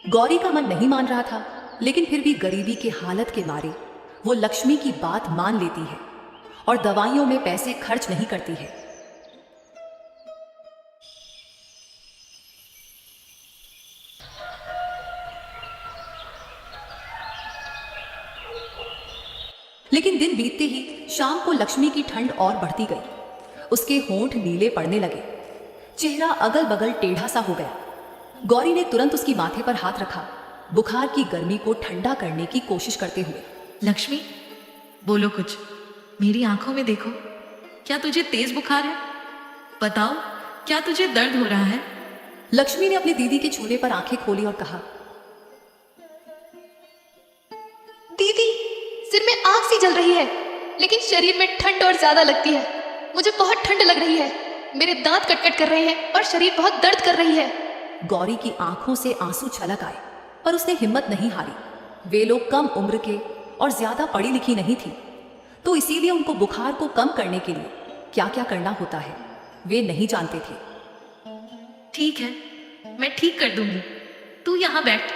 गौरी का मन नहीं मान रहा था, लेकिन फिर भी गरीबी की हालत के मारे वो लक्ष्मी की बात मान लेती है और दवाइयों में पैसे खर्च नहीं करती है। लेकिन दिन बीतते ही शाम को लक्ष्मी की ठंड और बढ़ती गई। उसके होंठ नीले पड़ने लगे, चेहरा अगल बगल टेढ़ा सा हो गया। गौरी ने तुरंत उसकी माथे पर हाथ रखा, बुखार की गर्मी को ठंडा करने की कोशिश करते हुए। लक्ष्मी, बोलो कुछ। मेरी आंखों में देखो। क्या तुझे तेज बुखार है? बताओ, क्या तुझे दर्द हो रहा है? लक्ष्मी ने अपनी दीदी के छूने पर आंखें खोली और कहा, दीदी, सिर में आग सी जल रही है, लेकिन शरीर में ठंड और ज्यादा लगती है। मुझे बहुत ठंड लग रही है, मेरे दांत कटकट कर रहे हैं और शरीर बहुत दर्द कर रही है। गौरी की आंखों से आंसू छलक आए, पर उसने हिम्मत नहीं हारी। वे लोग कम उम्र के और ज्यादा पढ़ी लिखी नहीं थी, तो इसीलिए उनको बुखार को कम करने के लिए क्या क्या करना होता है वे नहीं जानते थे। ठीक है, मैं ठीक कर दूंगी। तू यहाँ बैठ,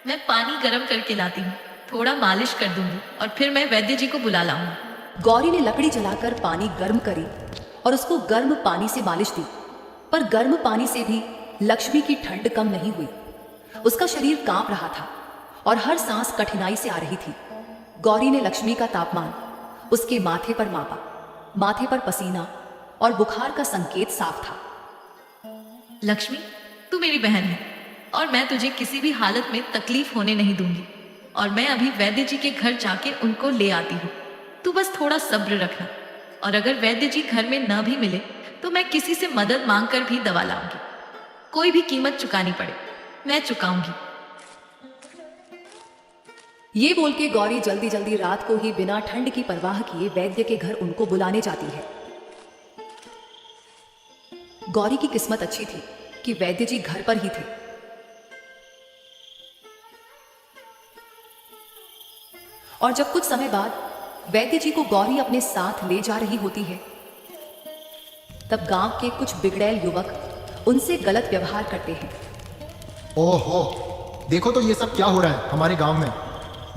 मैं पानी गर्म करके लाती हूँ, थोड़ा मालिश कर दूंगी और फिर मैं वैद्य जी को बुला लाऊंगी। गौरी ने लकड़ी जलाकर पानी गर्म करी और उसको गर्म पानी से मालिश दी, पर गर्म पानी से भी लक्ष्मी की ठंड कम नहीं हुई। उसका शरीर कांप रहा था और हर सांस कठिनाई से आ रही थी। गौरी ने लक्ष्मी का तापमान उसके माथे पर मापा। माथे पर पसीना और बुखार का संकेत साफ था। लक्ष्मी, तू मेरी बहन है और मैं तुझे किसी भी हालत में तकलीफ होने नहीं दूंगी, और मैं अभी वैद्य जी के घर जाके उनको ले आती हूँ। तू बस थोड़ा सब्र रखना, और अगर वैद्य जी घर में न भी मिले तो मैं किसी से मदद मांगकर भी दवा लाऊंगी। कोई भी कीमत चुकानी पड़े, मैं चुकाऊंगी। ये बोल के गौरी जल्दी जल्दी रात को ही बिना ठंड की परवाह किए वैद्य के घर उनको बुलाने जाती है। गौरी की किस्मत अच्छी थी कि वैद्य जी घर पर ही थे। और जब कुछ समय बाद वैद्य जी को गौरी अपने साथ ले जा रही होती है, तब गांव के कुछ बिगड़ैल युवक उनसे गलत व्यवहार करते हैं। ओहो, देखो तो ये सब क्या हो रहा है हमारे गांव में।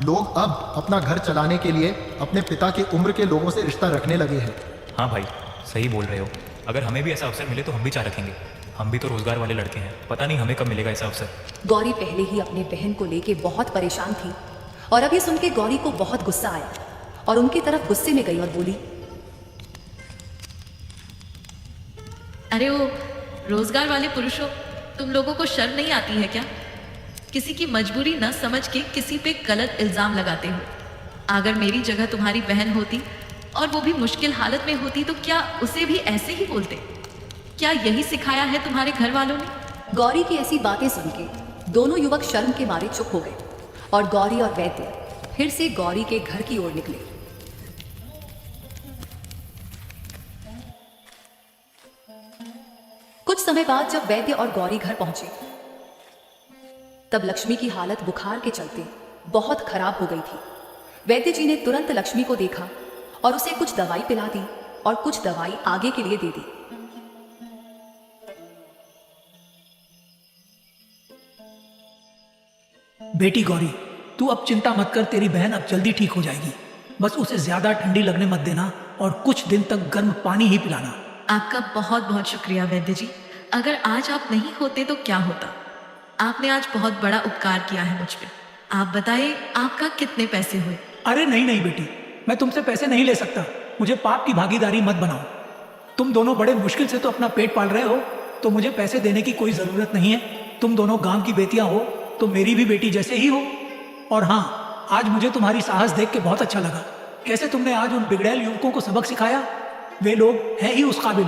लोग अब अपना घर चलाने के लिए अपने पिता की उम्र के लोगों से रिश्ता रखने लगे हैं। हाँ भाई, सही बोल रहे हो। अगर हमें भी ऐसा अवसर मिले तो हम भी चाह रखेंगे। हम भी तो रोजगार वाले लड़के हैं, पता नहीं हमें कब मिलेगा ऐसा अवसर। गौरी पहले ही अपने बहन को लेके बहुत परेशान थी, और अभी सुन के गौरी को बहुत गुस्सा आया और उनकी तरफ गुस्से में गई और बोली, अरे वो रोजगार वाले पुरुषों, तुम लोगों को शर्म नहीं आती है क्या? किसी की मजबूरी न समझ के किसी पे गलत इल्जाम लगाते हो। अगर मेरी जगह तुम्हारी बहन होती और वो भी मुश्किल हालत में होती तो क्या उसे भी ऐसे ही बोलते? क्या यही सिखाया है तुम्हारे घर वालों ने? गौरी की ऐसी बातें सुन के दोनों युवक शर्म के मारे चुप हो गए और गौरी और वैद्य फिर से गौरी के घर की ओर निकले। कुछ समय बाद जब वैद्य और गौरी घर पहुंचे, तब लक्ष्मी की हालत बुखार के चलते बहुत खराब हो गई थी। वैद्य जी ने तुरंत लक्ष्मी को देखा और उसे कुछ दवाई पिला दी और कुछ दवाई आगे के लिए दे दी। बेटी गौरी, तू अब चिंता मत कर, तेरी बहन अब जल्दी ठीक हो जाएगी। बस उसे ज्यादा ठंडी लगने मत देना और कुछ दिन तक गर्म पानी ही पिलाना। आपका बहुत बहुत शुक्रिया वैद्य जी। अगर आज आप नहीं होते तो क्या होता? आपने आज बहुत बड़ा उपकार किया है मुझ पे। आप बताइए, आपका कितने पैसे हुए? अरे नहीं नहीं बेटी, मैं तुमसे पैसे नहीं ले सकता। मुझे पाप की भागीदारी मत बनाओ। तुम दोनों बड़े मुश्किल से तो अपना पेट पाल रहे हो, तो मुझे पैसे देने की कोई ज़रूरत नहीं है। तुम दोनों गांव की बेटियां हो तो मेरी भी बेटी जैसे ही हो। और हाँ, आज मुझे तुम्हारी साहस देख के बहुत अच्छा लगा। कैसे तुमने आज उन बिगड़ैल युवकों को सबक सिखाया। वे लोग हैं ही उस काबिल।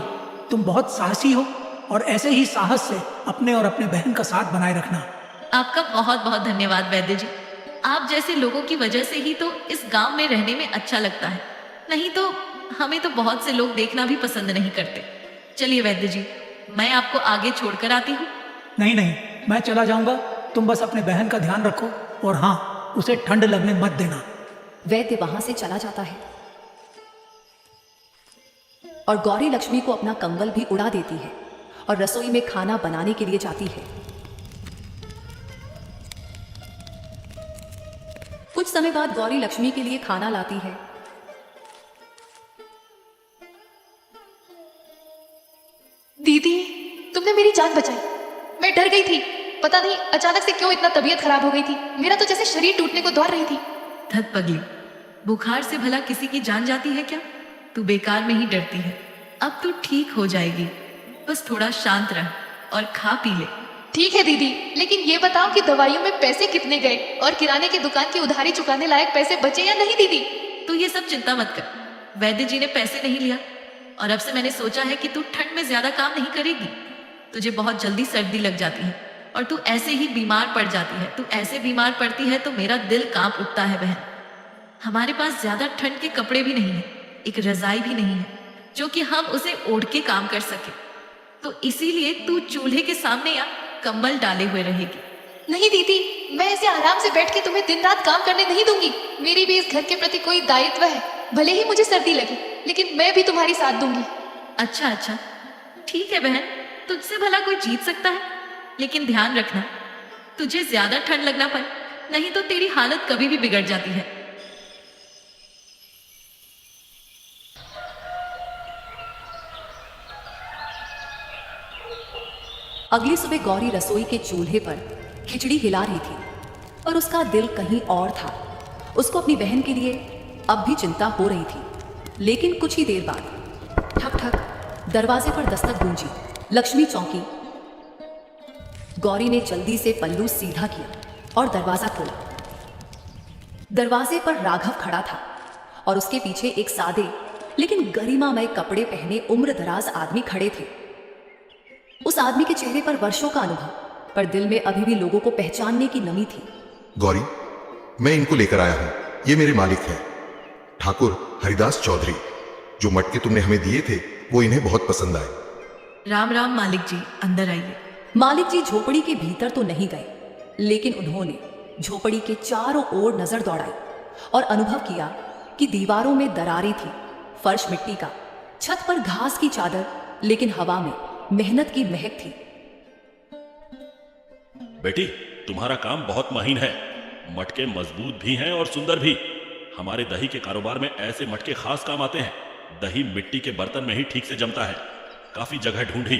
तुम बहुत साहसी हो और ऐसे ही साहस से अपने और अपने बहन का साथ बनाए रखना। आपका बहुत बहुत धन्यवाद वैद्य जी। आप जैसे लोगों की वजह से ही तो इस गांव में रहने में अच्छा लगता है, नहीं तो हमें तो बहुत से लोग देखना भी पसंद नहीं करते। चलिए वैद्य जी, मैं आपको आगे छोड़कर आती हूँ। नहीं नहीं, मैं चला जाऊंगा। तुम बस अपने बहन का ध्यान रखो और हाँ, उसे ठंड लगने मत देना। वैद्य वहां से चला जाता है और गौरी लक्ष्मी को अपना कंबल भी उड़ा देती है और रसोई में खाना बनाने के लिए जाती है। कुछ समय बाद गौरी लक्ष्मी के लिए खाना लाती है। दीदी, तुमने मेरी जान बचाई। मैं डर गई थी, पता नहीं अचानक से क्यों इतना तबीयत खराब हो गई थी। मेरा तो जैसे शरीर टूटने को दौड़ रही थी। धत पगली, बुखार से भला किसी की जान जाती है क्या? तू बेकार में ही डरती है। अब तू ठीक हो जाएगी, बस थोड़ा शांत रह और खा पी ले। ठीक है दीदी, लेकिन ये बताओ कि दवाइयों में पैसे कितने गए और किराने की दुकान की उधारी चुकाने लायक पैसे बचे या नहीं दीदी? तू ये सब चिंता मत कर। वैद्य जी ने पैसे नहीं लिया और अब से मैंने सोचा है कि तू ठंड में ज्यादा काम नहीं करेगी। तुझे बहुत जल्दी सर्दी लग जाती है और तू ऐसे ही बीमार पड़ जाती है। तू ऐसे बीमार पड़ती है तो मेरा दिल कांप उठता है बहन। हमारे पास ज्यादा ठंड के कपड़े भी नहीं है, एक रजाई भी नहीं है जो कि हम उसे ओढ़ के काम कर सके। तो इसीलिए तू चूल्हे के सामने या कंबल डाले हुए रहेगी। नहीं दीदी, मैं ऐसे आराम से बैठ के तुम्हें दिन रात काम करने नहीं दूंगी। मेरी भी इस घर के प्रति कोई दायित्व है। भले ही मुझे सर्दी लगे, लेकिन मैं भी तुम्हारी साथ दूंगी। अच्छा अच्छा, ठीक है बहन, तुझसे भला कोई जीत सकता है। लेकिन ध्यान रखना, तुझे ज्यादा ठंड लगना पाए, नहीं तो तेरी हालत कभी भी बिगड़ जाती है। अगली सुबह गौरी रसोई के चूल्हे पर खिचड़ी हिला रही थी और उसका दिल कहीं और था। उसको अपनी बहन के लिए अब भी चिंता हो रही थी। लेकिन कुछ ही देर बाद ठक ठक दरवाजे पर दस्तक गूंजी। लक्ष्मी चौंकी। गौरी ने जल्दी से पल्लू सीधा किया और दरवाजा खोला। दरवाजे पर राघव खड़ा था और उसके पीछे एक सादे लेकिन गरिमामय कपड़े पहने उम्रदराज आदमी खड़े थे। उस आदमी के चेहरे पर वर्षों का अनुभव, पर दिल में अभी भी लोगों को पहचानने की नमी थी। गौरी, मैं इनको लेकर आया हूं। ये मेरे मालिक हैं, ठाकुर हरिदास चौधरी। जो मटके तुमने हमें दिए थे वो इन्हें बहुत पसंद आए। राम राम मालिक जी, अंदर आइए। मालिक जी झोपड़ी के भीतर तो नहीं गए, लेकिन उन्होंने झोपड़ी के चारों ओर नजर दौड़ाई और अनुभव किया कि दीवारों में दरारें थी, फर्श मिट्टी का, छत पर घास की चादर, लेकिन हवा में मेहनत की महक थी। बेटी, तुम्हारा काम बहुत महीन है। मटके मजबूत भी हैं और सुंदर भी। हमारे दही के कारोबार में ऐसे मटके खास काम आते हैं। दही मिट्टी के बर्तन में ही ठीक से जमता है। काफी जगह ढूंढी,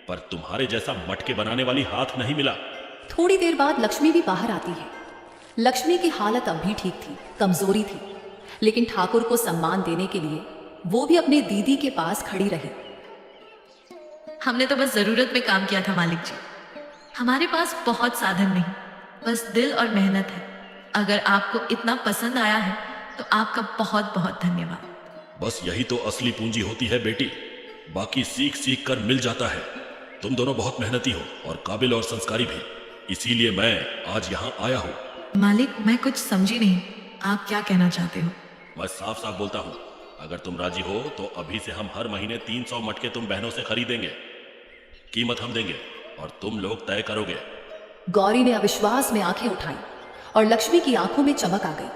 पर तुम्हारे जैसा मटके बनाने वाली हाथ नहीं मिला। थोड़ी देर बाद लक्ष्मी भी बाहर आती है। लक्ष्मी की हालत अब भी ठीक थी, कमजोरी थी, लेकिन ठाकुर को सम्मान देने के लिए वो भी अपने दीदी के पास खड़ी रही। हमने तो बस जरूरत में काम किया था मालिक जी। हमारे पास बहुत साधन नहीं, बस दिल और मेहनत है। अगर आपको इतना पसंद आया है तो आपका बहुत बहुत धन्यवाद। बस यही तो असली पूंजी होती है बेटी, बाकी सीख सीख कर मिल जाता है। तुम दोनों बहुत मेहनती हो और काबिल और संस्कारी भी, इसीलिए मैं आज यहाँ आया हूँ। मालिक, मैं कुछ समझी नहीं, आप क्या कहना चाहते हो? मैं साफ साफ बोलता हूँ, अगर तुम राजी हो तो अभी से हम हर महीने 300 मटके तुम बहनों से खरीदेंगे। कीमत हम देंगे और तुम लोग तय करोगे। गौरी ने अविश्वास में आंखें उठाई और लक्ष्मी की आंखों में चमक आ गई।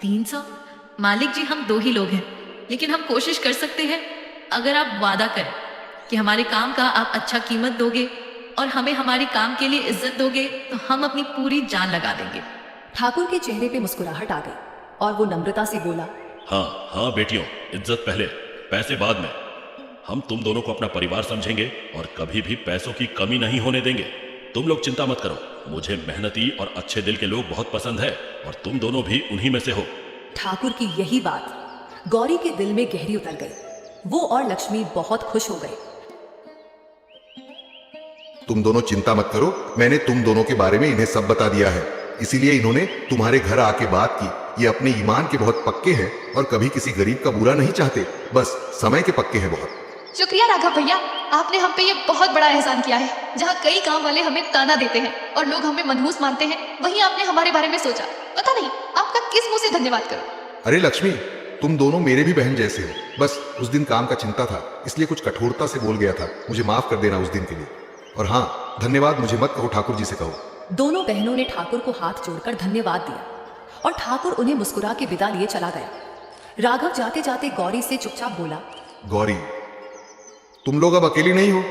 300? मालिक जी, हम 2 ही लोग हैं, लेकिन हम कोशिश कर सकते हैं। अगर आप वादा करें कि हमारे काम का आप अच्छा कीमत दोगे और हमें हमारे काम के लिए इज्जत दोगे, तो हम अपनी पूरी जान लगा देंगे। ठाकुर के चेहरे पे मुस्कुराहट आ गई और वो नम्रता से बोला, हाँ हाँ बेटियों, इज्जत पहले, पैसे बाद में। हम तुम दोनों को अपना परिवार समझेंगे और कभी भी पैसों की कमी नहीं होने देंगे। तुम लोग चिंता मत करो, मुझे मेहनती और अच्छे दिल के लोग बहुत पसंद है और तुम दोनों भी उन्हीं में से हो। ठाकुर की यही बात गौरी के दिल में गहरी उतर गई। वो और लक्ष्मी बहुत खुश हो गए। तुम दोनों चिंता मत करो, मैंने तुम दोनों के बारे में इन्हें सब बता दिया है, इसीलिए इन्होंने तुम्हारे घर आके बात की। ये अपने ईमान के बहुत पक्के हैं और कभी किसी गरीब का बुरा नहीं चाहते, बस समय के पक्के हैं बहुत। शुक्रिया राघव भैया, आपने हम पे ये बहुत बड़ा एहसान किया है। जहाँ कई काम वाले हमें ताना देते हैं और लोग हमें मनहूस मानते हैं, वहीं आपने हमारे बारे में सोचा। पता नहीं आपका किस मुंह से धन्यवाद करूं। अरे लक्ष्मी, तुम दोनों मेरे भी बहन जैसे हो। बस उस दिन काम का चिंता था, इसलिए कुछ कठोरता से बोल गया था। मुझे माफ कर देना उस दिन के लिए। और हाँ, धन्यवाद मुझे मत कहो, ठाकुर जी से कहो। दोनों बहनों ने ठाकुर को हाथ जोड़कर धन्यवाद दिया और ठाकुर उन्हें मुस्कुरा के विदा लिए चला गया। राघव जाते जाते गौरी से चुपचाप बोला, गौरी, तुम लोग अब अकेली नहीं हो।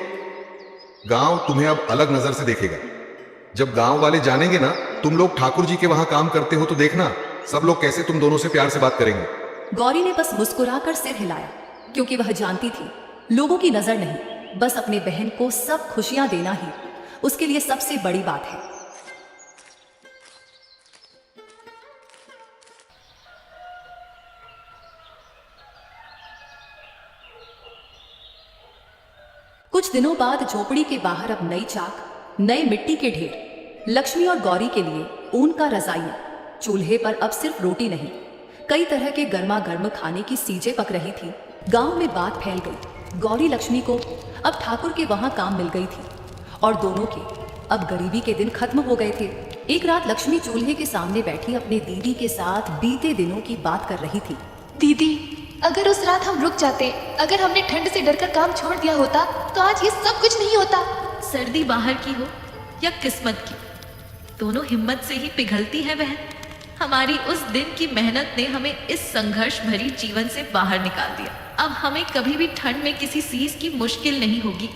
गांव तुम्हें अब अलग नजर से देखेगा। जब गांव वाले जानेंगे ना तुम लोग ठाकुर जी के वहां काम करते हो, तो देखना सब लोग कैसे तुम दोनों से प्यार से बात करेंगे? गौरी ने बस मुस्कुराकर सिर हिलाया, क्योंकि वह जानती थी लोगों की नजर नहीं, बस अपने बहन को सब खुशियां देना ही उसके लिए सबसे बड़ी बात है। कुछ दिनों बाद झोपड़ी के बाहर अब नई चाक, नए मिट्टी के ढेर, लक्ष्मी और गौरी के लिए ऊन का रजाइयां, चूल्हे पर अब सिर्फ रोटी नहीं, कई तरह के गर्मा गर्म खाने की सीजें पक रही थी। गांव में बात फैल गई, गौरी लक्ष्मी को अब ठाकुर के वहां काम मिल गई थी और दोनों के अब गरीबी के दिन खत्म हो गए थे। एक रात लक्ष्मी चूल्हे के सामने बैठी अपने दीदी के साथ बीते दिनों की बात कर रही थी। दीदी, अगर उस रात हम रुक जाते, अगर हमने ठंड से डरकर काम छोड़ दिया होता, तो आज ये सब कुछ नहीं होता। सर्दी बाहर की हो या किस्मत की, दोनों हिम्मत से ही पिघलती है बहन। हमारी उस दिन की मेहनत ने हमें इस संघर्ष भरी जीवन से बाहर निकाल दिया। अब हमें कभी भी ठंड में किसी चीज की मुश्किल नहीं होगी।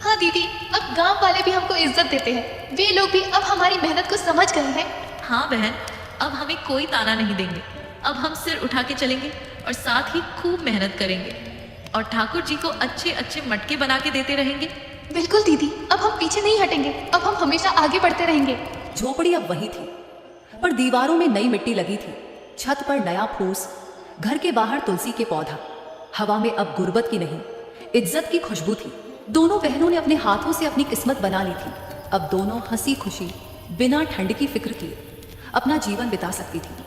हाँ दीदी, अब गांव वाले भी हमको इज्जत देते हैं, वे लोग भी अब हमारी मेहनत को समझ गए हैं। हाँ बहन, अब हमें कोई ताना नहीं देंगे। अब हम सिर उठा के चलेंगे और साथ ही खूब मेहनत करेंगे और ठाकुर जी को अच्छे अच्छे मटके बना के देते रहेंगे। बिल्कुल दीदी, अब हम पीछे नहीं हटेंगे, अब हम हमेशा आगे बढ़ते रहेंगे। झोपड़ी अब वही थी, पर दीवारों में नई मिट्टी लगी थी, छत पर नया फूस, घर के बाहर तुलसी के पौधा, हवा में अब गुर्बत की नहीं, इज्जत की खुशबू थी। दोनों बहनों ने अपने हाथों से अपनी किस्मत बना ली थी। अब दोनों हंसी खुशी बिना ठंड की फिक्र किए अपना जीवन बिता सकती थी।